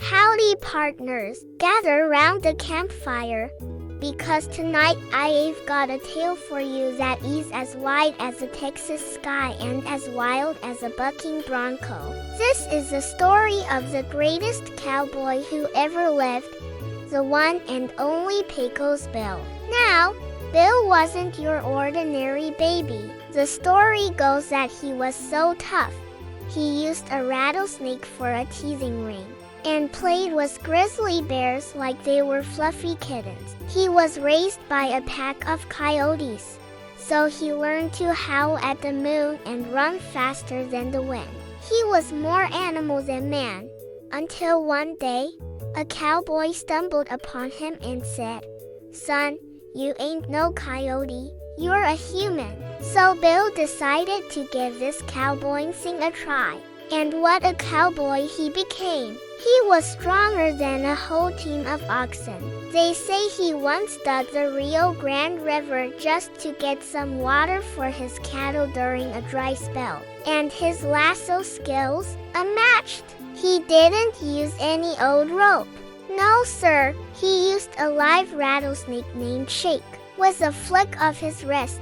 Howdy, partners. Gather round the campfire, because tonight I've got a tale for you that is as wide as the Texas sky and as wild as a bucking bronco. This is the story of the greatest cowboy who ever lived, the one and only Pecos Bill. Now, Bill wasn't your ordinary baby. The story goes that he was so tough, he used a rattlesnake for a teasing ring and played with grizzly bears like they were fluffy kittens. He was raised by a pack of coyotes, so he learned to howl at the moon and run faster than the wind. He was more animal than man, until one day, a cowboy stumbled upon him and said, "Son, you ain't no coyote, you're a human." So Bill decided to give this cowboy thing a try. And what a cowboy he became! He was stronger than a whole team of oxen. They say he once dug the Rio Grande River just to get some water for his cattle during a dry spell. And his lasso skills, unmatched. He didn't use any old rope. No, sir, he used a live rattlesnake named Shake. With a flick of his wrist,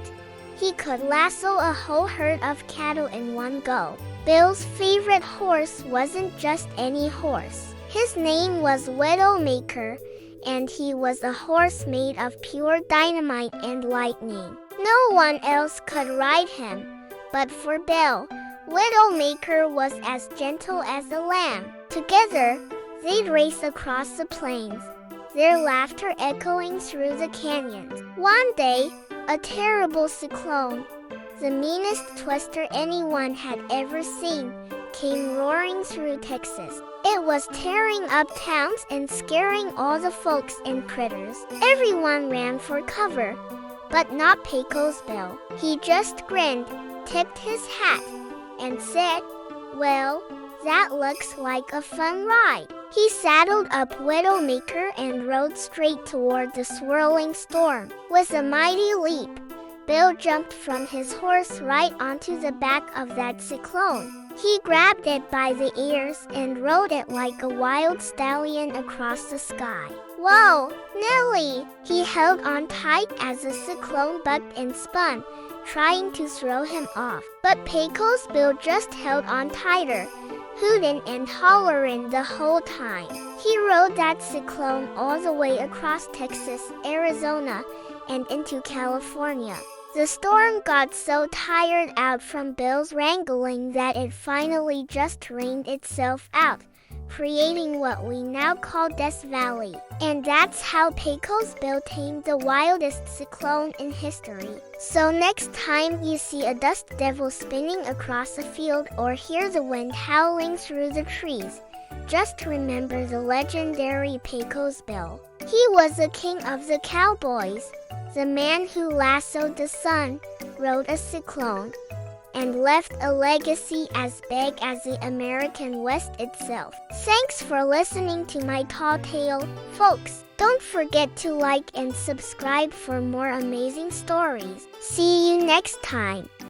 he could lasso a whole herd of cattle in one go. Bill's favorite horse wasn't just any horse. His name was Widowmaker, and he was a horse made of pure dynamite and lightning. No one else could ride him, but for Bill, Widowmaker was as gentle as a lamb. Together, they'd race across the plains, their laughter echoing through the canyons. One day, a terrible cyclone, the meanest twister anyone had ever seen, came roaring through Texas. It was tearing up towns and scaring all the folks and critters. Everyone ran for cover, but not Pecos Bill. He just grinned, tipped his hat, and said, "Well, that looks like a fun ride." He saddled up Widowmaker and rode straight toward the swirling storm. With a mighty leap, Bill jumped from his horse right onto the back of that cyclone. He grabbed it by the ears and rode it like a wild stallion across the sky. "Whoa, Nellie!" He held on tight as the cyclone bucked and spun, trying to throw him off. But Pecos Bill just held on tighter, hooting and hollering the whole time. He rode that cyclone all the way across Texas, Arizona, and into California. The storm got so tired out from Bill's wrangling that it finally just rained itself out, creating what we now call Death Valley. And that's how Pecos Bill tamed the wildest cyclone in history. So next time you see a dust devil spinning across a field or hear the wind howling through the trees, just remember the legendary Pecos Bill. He was the king of the cowboys, the man who lassoed the sun, rode a cyclone, and left a legacy as big as the American West itself. Thanks for listening to my tall tale, folks. Don't forget to like and subscribe for more amazing stories. See you next time.